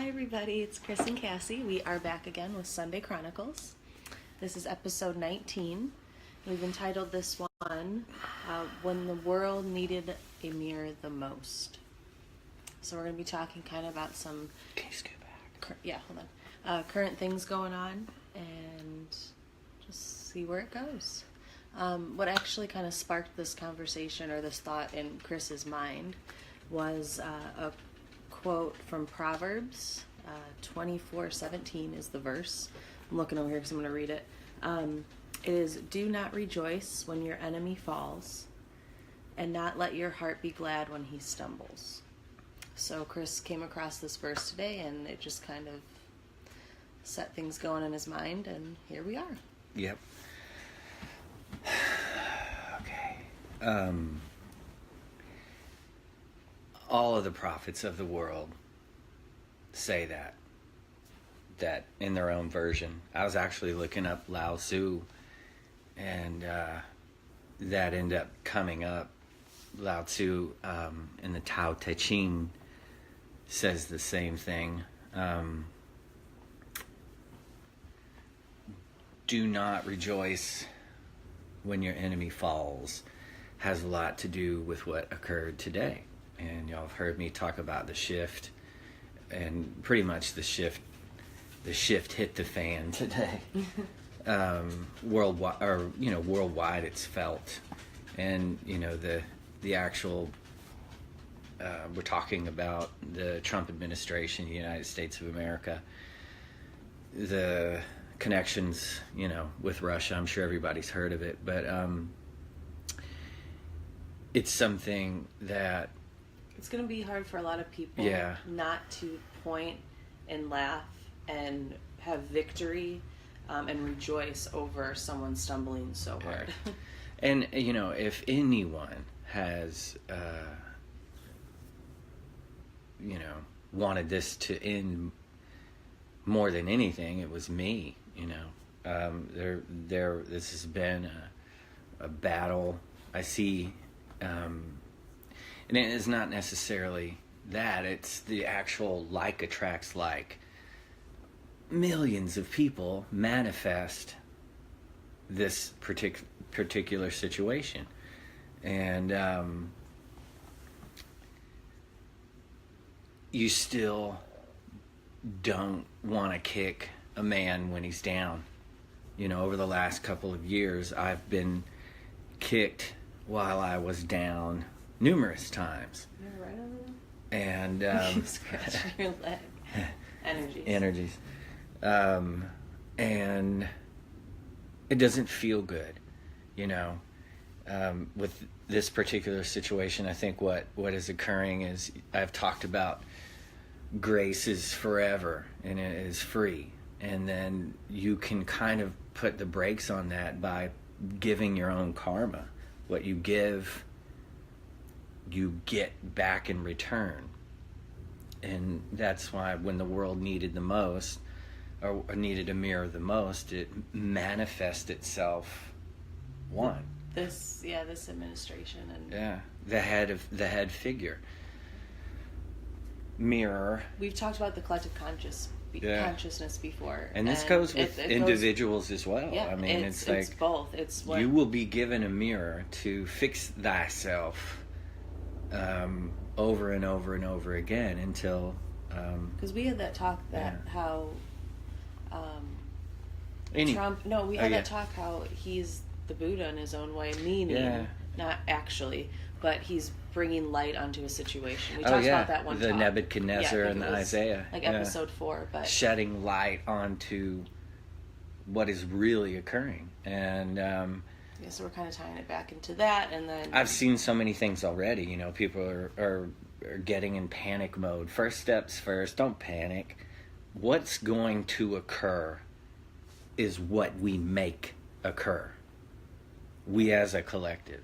Hi everybody, it's Chris and Kasie. We are back again with SONday Chronicles. This is episode 19. We've entitled this one, When the World Needed a Mirror the Most. So we're going to be talking kind of about some... Can you scoot back? Hold on. Current things going on and just see where it goes. What actually kind of sparked this conversation or this thought in Chris's mind was a quote from Proverbs 24:17 is the verse. I'm looking over here because I'm going to read it. It is, "Do not rejoice when your enemy falls, and not let your heart be glad when he stumbles." So Chris came across this verse today, and it just kind of set things going in his mind, and here we are. Yep. Okay. All of the prophets of the world say that in their own version. I was actually looking up Lao Tzu, and that ended up coming up. Lao Tzu in the Tao Te Ching says the same thing. Do not rejoice when your enemy falls has a lot to do with what occurred today. And y'all have heard me talk about the shift, and pretty much the shift hit the fan today. Worldwide it's felt. And the actual we're talking about the Trump administration, the United States of America, the connections, with Russia. I'm sure everybody's heard of it, but it's something that it's going to be hard for a lot of people not to point and laugh and have victory and rejoice over someone stumbling so hard. And if anyone has wanted this to end more than anything, it was me. This has been a battle. I see, and it is not necessarily that. It's the actual like attracts like. Millions of people manifest this particular situation, and you still don't want to kick a man when he's down. Over the last couple of years, I've been kicked while I was down numerous times. You're right over there. And you scratch your leg. Energies. And it doesn't feel good, with this particular situation. I think what is occurring is, I've talked about grace is forever and it is free, and then you can kind of put the brakes on that by giving your own karma. What you give, you get back in return. And that's why when the world needed the most, or needed a mirror the most, it manifests itself one. This administration and the head figure. Mirror. We've talked about the collective consciousness before, and this goes with individuals as well. Yeah, I mean, it's both. It's what you will be given a mirror to fix thyself over and over and over again until. Because we had that talk how. Trump. No, we had that talk how he's the Buddha in his own way, meaning not actually, but he's bringing light onto a situation. We talked about that one. The Nebuchadnezzar and the Isaiah, like episode 4, but shedding light onto what is really occurring, and so we're kind of tying it back into that, and then I've seen so many things already. People are getting in panic mode. First steps first. Don't panic. What's going to occur is what we make occur. We as a collective.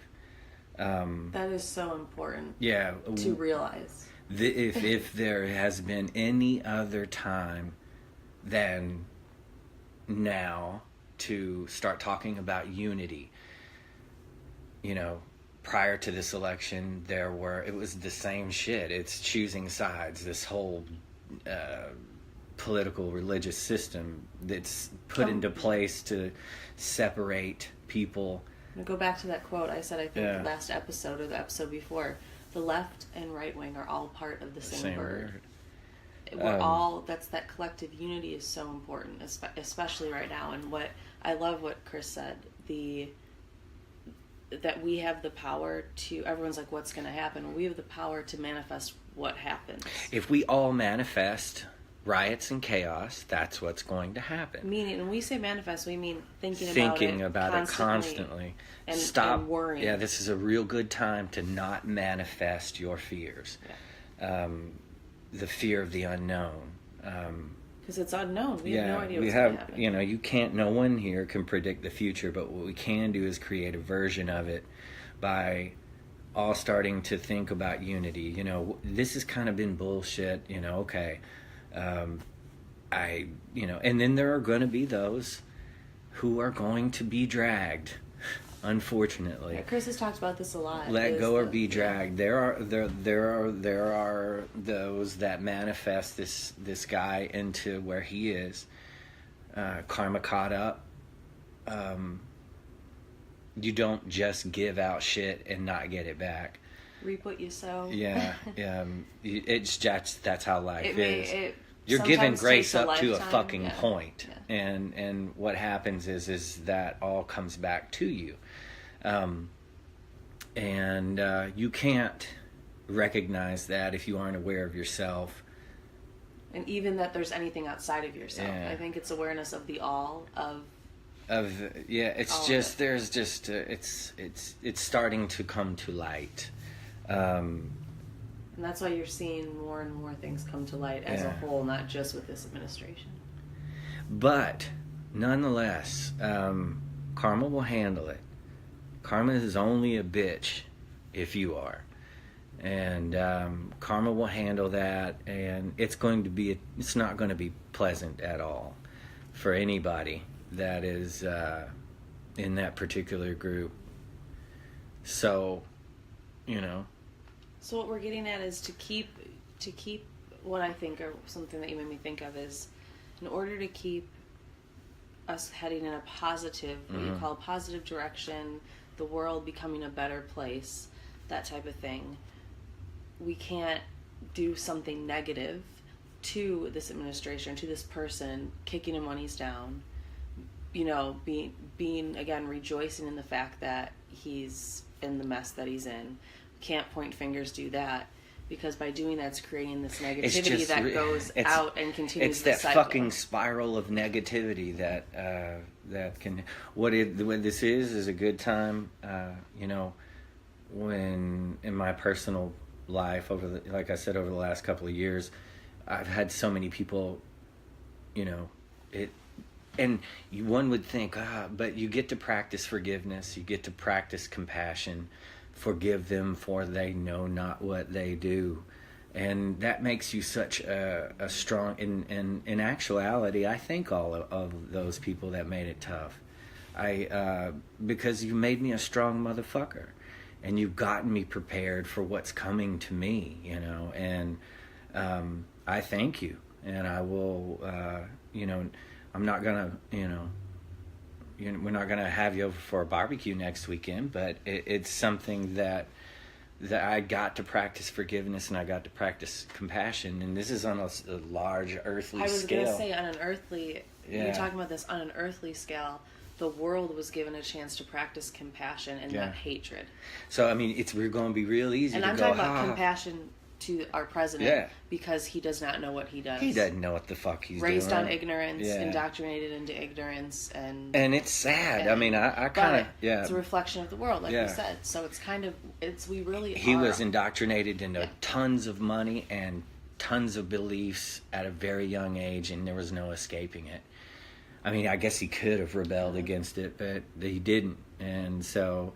That is so important. Yeah. To realize. If there has been any other time than now to start talking about unity, prior to this election, it was the same shit. It's choosing sides. This whole political religious system that's put Oh. into place to separate people. To go back to that quote I said, I think the last episode or the episode before, the left and right wing are all part of the same bird. We're all, that collective unity is so important, especially right now. And I love what Chris said, that we have the power to, everyone's like, what's going to happen? We have the power to manifest what happens. If we all manifest riots and chaos, that's what's going to happen. Meaning, when we say manifest, we mean thinking about it constantly. And stop and worrying. Yeah, this is a real good time to not manifest your fears. Yeah. The fear of the unknown. Because it's unknown. We have no idea what's going to happen. No one here can predict the future, but what we can do is create a version of it by all starting to think about unity. This has kind of been bullshit, okay. And then there are going to be those who are going to be dragged, unfortunately. Yeah, Chris has talked about this a lot. Let go or be dragged. There are those that manifest this guy into where he is. Karma caught up. You don't just give out shit and not get it back. Reap what you sow. Yeah. That's how life is. You're sometimes giving grace takes up to a lifetime. fucking point. Yeah. And what happens is that all comes back to you. You can't recognize that if you aren't aware of yourself. And even that there's anything outside of yourself. Yeah. I think it's awareness of the all of it's all just of it. There's just it's starting to come to light. And that's why you're seeing more and more things come to light as a whole, not just with this administration. But nonetheless, karma will handle it. Karma is only a bitch if you are. And karma will handle that, and it's not going to be pleasant at all for anybody that is in that particular group. So, So what we're getting at is to keep what I think, or something that you made me think of, is in order to keep us heading in a positive, what you call a positive direction, the world becoming a better place, that type of thing, we can't do something negative to this administration, to this person, kicking him when he's down, being again, rejoicing in the fact that he's in the mess that he's in. Can't point fingers, do that, because by doing that, it's creating this negativity that goes out and continues. It's that cycle. fucking spiral of negativity that can. What this is a good time. When in my personal life like I said, over the last couple of years, I've had so many people. And one would think, but you get to practice forgiveness. You get to practice compassion. Forgive them, for they know not what they do. And that makes you such a strong... In actuality, I thank all of those people that made it tough. Because you made me a strong motherfucker. And you've gotten me prepared for what's coming to me, And I thank you. And I will, I'm not going to, we're not going to have you over for a barbecue next weekend, but it's something that I got to practice forgiveness, and I got to practice compassion, and this is on a large earthly scale. I was going to say, on an earthly, you're talking about this on an earthly scale, the world was given a chance to practice compassion and not hatred. So, we're going to be real easy and to I'm go, talking about compassion to our president, because he does not know what he does. He doesn't know what the fuck he's Raised doing. on ignorance, indoctrinated into ignorance, and it's sad. I kind of it's a reflection of the world, like we said. So it's kind of we really. He was indoctrinated into tons of money and tons of beliefs at a very young age, and there was no escaping it. I guess he could have rebelled against it, but he didn't, and so.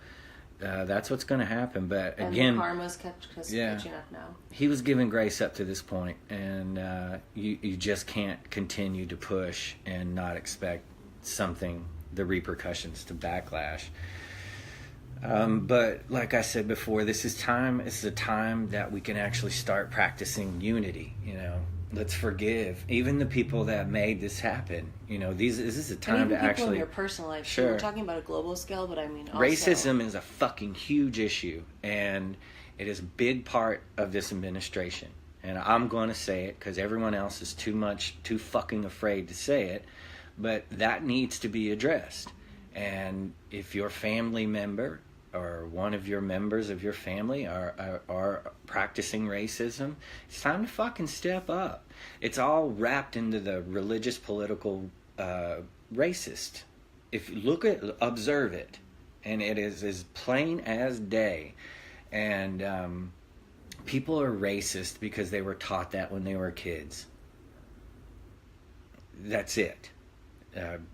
That's what's going to happen, but again, and karma's catching up now. He was given grace up to this point, and you just can't continue to push and not expect the repercussions to backlash. But like I said before, this is time. It's the time that we can actually start practicing unity. Let's forgive even the people that made this happen. This is a time and even to people actually. in your personal life. Sure. We're talking about a global scale, but I mean, also, racism is a fucking huge issue, and it is a big part of this administration. And I'm going to say it because everyone else is too fucking afraid to say it. But that needs to be addressed. And if your family member or one of your members of your family are practicing racism, it's time to fucking step up. It's all wrapped into the religious, political, racist. If you observe it, and it is as plain as day. And people are racist because they were taught that when they were kids. That's it. And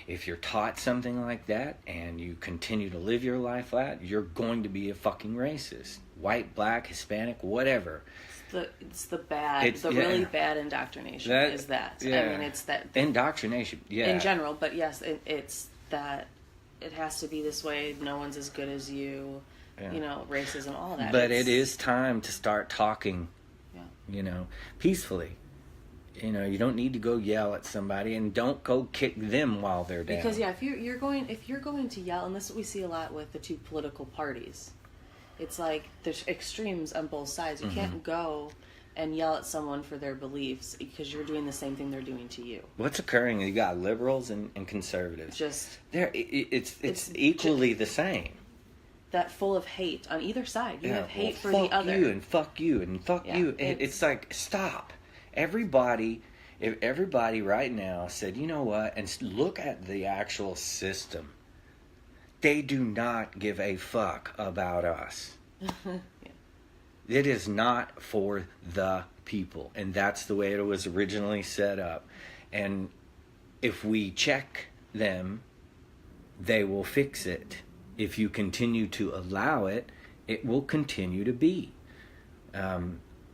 if you're taught something like that and you continue to live your life that, you're going to be a fucking racist. White, black, Hispanic, whatever. It's the really bad indoctrination is that. Yeah. I mean, it's that indoctrination, yeah. In general, but yes, it's that it has to be this way. No one's as good as you. Yeah. Racism, all that. But it is time to start talking, peacefully. You don't need to go yell at somebody, and don't go kick them while they're down. Because if you're going to yell, and this is what we see a lot with the two political parties, it's like there's extremes on both sides. You can't go and yell at someone for their beliefs because you're doing the same thing they're doing to you. What's occurring? You got liberals and conservatives. It's equally the same. That full of hate on either side. You have hate for the other. Fuck you and fuck you and fuck you. It's like, stop. If everybody right now said, you know what, and look at the actual system. They do not give a fuck about us. Yeah. It is not for the people. And that's the way it was originally set up. And if we check them, they will fix it. If you continue to allow it, it will continue to be.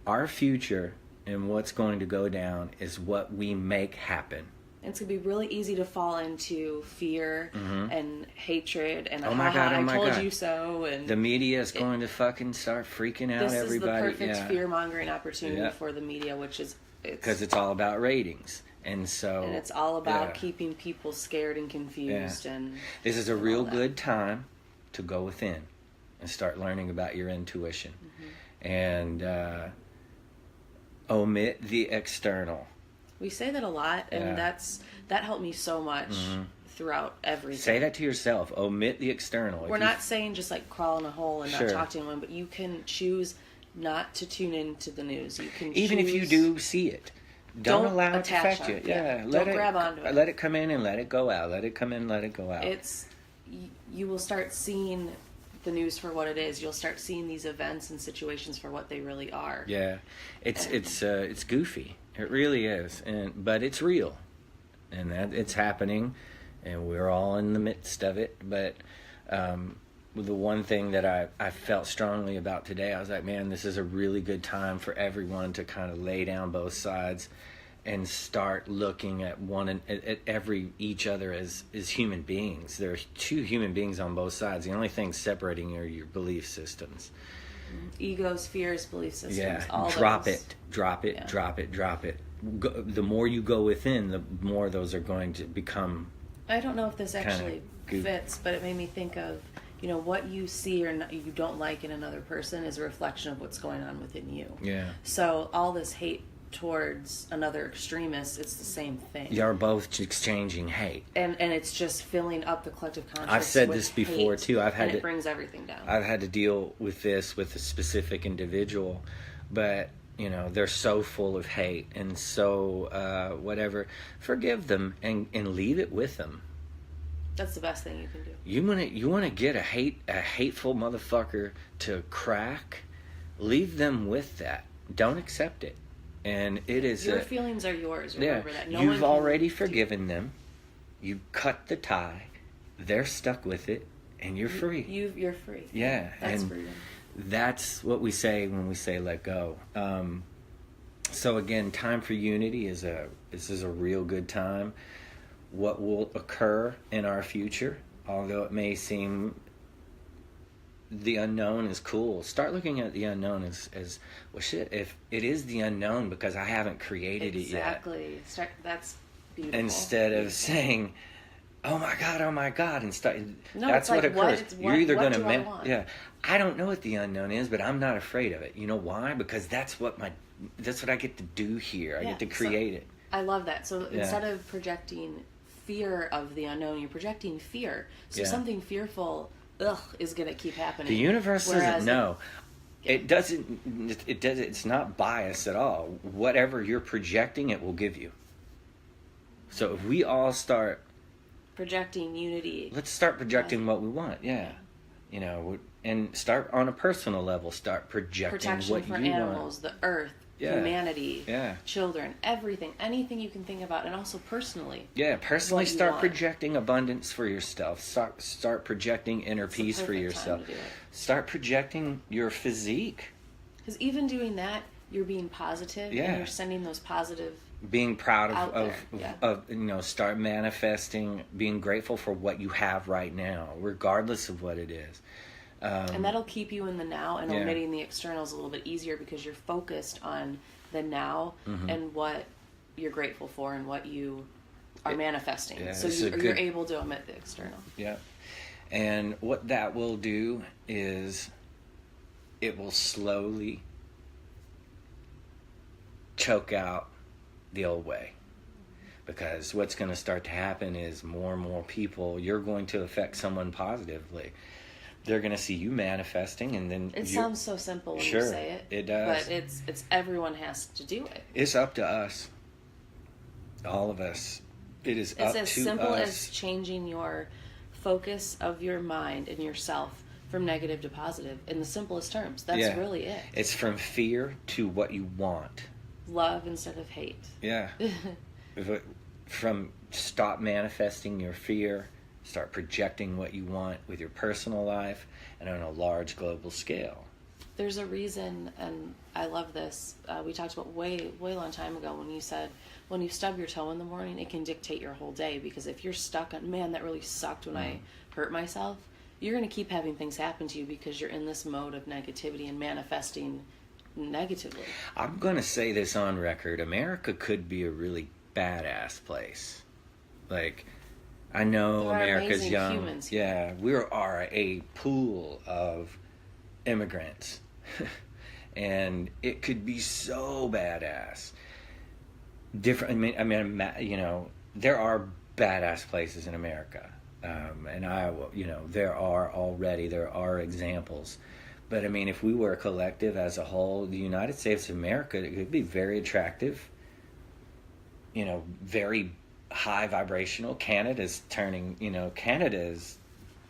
Our future and what's going to go down is what we make happen. It's going to be really easy to fall into fear and hatred and oh my God, I told you so. And the media is going to fucking start freaking out everybody. This is the perfect fear-mongering opportunity for the media, which is... Because it's all about ratings. And it's all about keeping people scared and confused. Yeah. And this is a real good time to go within and start learning about your intuition. And omit the external. We say that a lot, and that helped me so much throughout everything. Say that to yourself. Omit the external. We're not saying just like crawl in a hole and not talk to anyone, but you can choose not to tune into the news. You can even if you do see it. Don't allow it to affect you. Don't grab onto it. Let it come in and let it go out. Let it come in, let it go out. You will start seeing the news for what it is. You'll start seeing these events and situations for what they really are. Yeah, it's goofy. It really is, but it's real, and that it's happening, and we're all in the midst of it. But the one thing that I felt strongly about today, I was like, man, this is a really good time for everyone to kind of lay down both sides and start looking at each other as human beings. There are two human beings on both sides. The only thing separating you are your belief systems. Egos, fears, belief systems. Yeah, all drop those. it. The more you go within, the more those are going to become. I don't know if this actually fits, but it made me think of, what you see or you don't like in another person is a reflection of what's going on within you. Yeah. So all this hate towards another extremist, it's the same thing. You're both exchanging hate, and it's just filling up the collective consciousness. I've said this before too. It brings everything down. I've had to deal with this with a specific individual, but they're so full of hate and so whatever. Forgive them and leave it with them. That's the best thing you can do. You wanna get a hateful motherfucker to crack, leave them with that. Don't accept it. And it is your feelings are yours. Remember that. You've already forgiven them. You cut the tie. They're stuck with it, and you're free. You're free. Yeah, that's and freedom. That's what we say when we say let go. So again, time for unity this is a real good time. What will occur in our future although it may seem the unknown is cool, start looking at the unknown as well, shit, if it is the unknown because I haven't created it yet. Exactly. That's beautiful. Instead of saying, oh my God, and start. No, that's it's what like, occurs. You're either what going do I want? yeah. I don't know what the unknown is, but I'm not afraid of it. You know why? Because that's what I get to do here. I get to create it. I love that. So instead of projecting fear of the unknown, you're projecting fear. So something fearful, is going to keep happening. The universe doesn't know. It doesn't. It's not biased at all. Whatever you're projecting, it will give you. So if we all start projecting unity, let's start projecting what we want. Yeah. You know, and start on a personal level. Start projecting protection what for you animals, want. the earth, humanity, children, everything, anything you can think about, and also personally. Yeah, personally start projecting abundance for yourself. Start projecting inner peace for yourself. Start projecting your physique. Because even doing that, you're being positive, and you're sending those positive. Being proud of start manifesting, being grateful for what you have right now, regardless of what it is. And that'll keep you in the now, and omitting the externals a little bit easier because you're focused on the now and what you're grateful for and what you are manifesting. Yeah, so you're able to omit the external. Yeah. And what that will do is it will slowly choke out the old way. Because what's going to start to happen is more and more people, you're going to affect someone positively. They're going to see you manifesting, and then it sounds so simple when you say it. It does, but it's everyone has to do it. It's up to us, all of us. It is up to us. It's as simple as changing your focus of your mind and yourself from negative to positive in the simplest terms. That's really it. It's from fear to what you want. Love instead of hate. Yeah. From stop manifesting your fear. Start projecting what you want with your personal life and on a large global scale. There's a reason, and I love this. We talked about way long time ago when you said when you stub your toe in the morning, it can dictate your whole day. Because if you're stuck on, man, that really sucked when I hurt myself, you're going to keep having things happen to you because you're in this mode of negativity and manifesting negatively. I'm going to say this on record. America could be a really badass place. Like, I know America's young. Humans. Yeah, we are a pool of immigrants. And it could be so badass. Different. I mean, you know, there are badass places in America. And there are examples. But I mean, if we were a collective as a whole, the United States of America, it could be very attractive. You know, very high vibrational. Canada's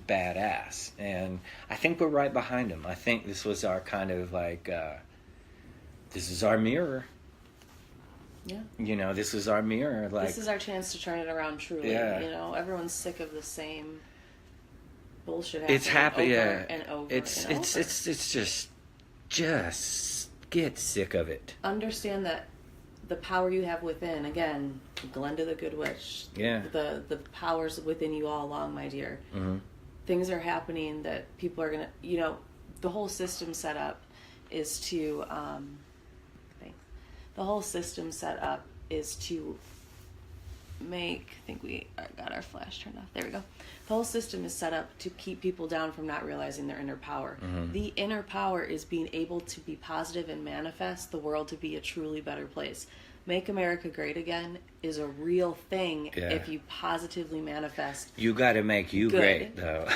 badass, and I think we're right behind them. I think this was our kind of like this is our mirror. Yeah, you know, this is our mirror. Like, this is our chance to turn it around truly. You know, everyone's sick of the same bullshit happening over and over. It's just get sick of it. Understand that the power you have within, again, Glenda the Good Witch. Yeah. The powers within you all along, my dear. Mm-hmm. Things are happening that people are gonna, you know, the whole system set up is to, the whole system set up is to make, I think we got our flash turned off. There we go. The whole system is set up to keep people down from not realizing their inner power. Mm-hmm. The inner power is being able to be positive and manifest the world to be a truly better place. Make America Great Again is a real thing if you positively manifest. You got to make you great, though.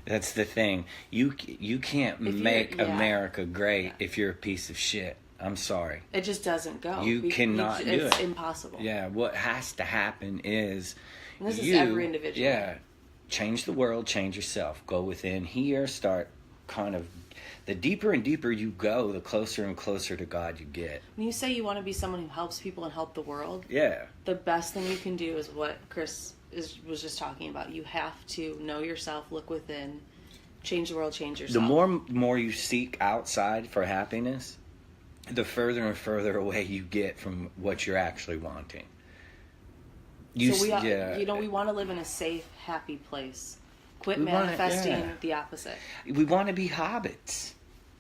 That's the thing. You can't make America great if you're a piece of shit. I'm sorry. It just doesn't go. You cannot do it. It's impossible. Yeah, what has to happen is and this is every individual. Yeah, change the world, change yourself. Go within here, start kind of... The deeper and deeper you go, the closer and closer to God you get. When you say you want to be someone who helps people and help the world, the best thing you can do is what Chris was just talking about. You have to know yourself, look within, change the world, change yourself. The more you seek outside for happiness, the further and further away you get from what you're actually wanting. We want to live in a safe, happy place. Quit We wanna- manifesting yeah. the opposite. We want to be hobbits.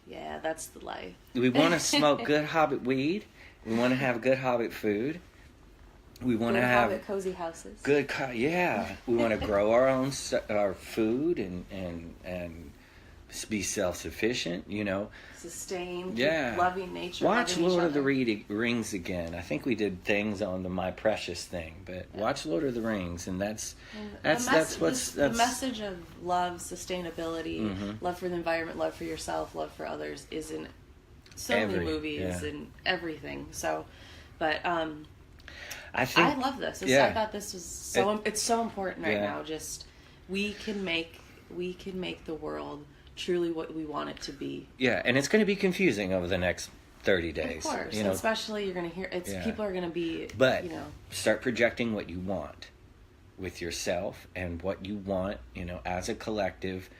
Yeah, that's the life. We want to smoke good hobbit weed. We want to have good hobbit food. We want to Good have Hobbit cozy houses. good, yeah. We want to grow our own our food and be self-sufficient. You know, Sustain. Yeah. Loving nature. Watch loving each Lord of the other. Rings again. I think we did things on the My Precious thing, but watch Lord of the Rings, and that's The message of love, sustainability, Mhm. love for the environment, love for yourself, love for others is in so many movies yeah. and everything. So, but I think I love this. yeah. I thought this was it's so important right Yeah. now. Just we can make the world truly what we want it to be. Yeah, and it's going to be confusing over the next 30 days. Of course, you know, especially you're going to hear it's Yeah. people are going to be but you know start projecting what you want with yourself and what you want, you know, as a collective.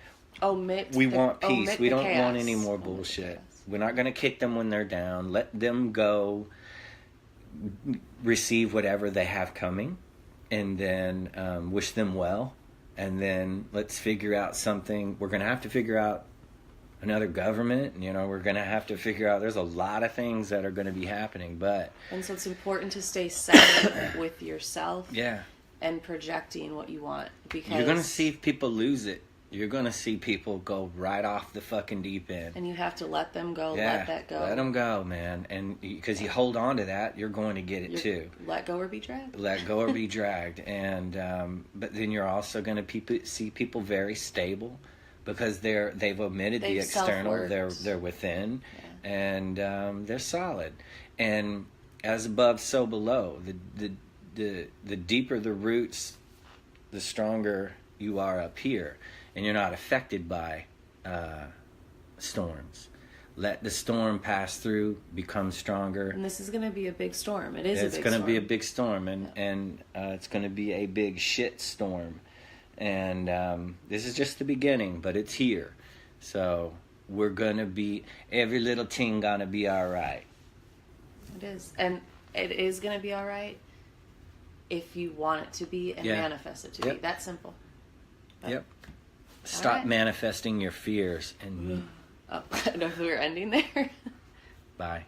omit. We the- want peace. omit We the don't chaos. want any more Omit the bullshit. chaos. We're not going to kick them when they're down. Let them go receive whatever they have coming, and then wish them well, and then let's figure out something. We're going to have to figure out another government. You know, we're going to have to figure out, there's a lot of things that are going to be happening, but And so it's important to stay centered with yourself yeah, and projecting what you want, because you're going to see people lose it. You're going to see people go right off the fucking deep end. and you have to let them go. Yeah, Let that go. let them go, man. And because you hold on to that, you're going to get it You're- too. Let go or be dragged. Let go or be dragged. And but then you're also going to see people very stable, because they've omitted the They've external. self-worked. They're within, Yeah. and they're solid. And as above, so below. The deeper the roots, the stronger you are up here, and you're not affected by storms. Let the storm pass through, become stronger. And this is going to be a big storm. It is. It's going to be a big storm, and it's going to be a big shit storm. And this is just the beginning, but it's here. So we're going to be, every little thing going to be all right. It is, and it is going to be all right if you want it to be and Yeah. manifest it to be. Yep. That simple. But- Yep. Stop right. manifesting your fears and Oh, I don't know if we were ending there. bye.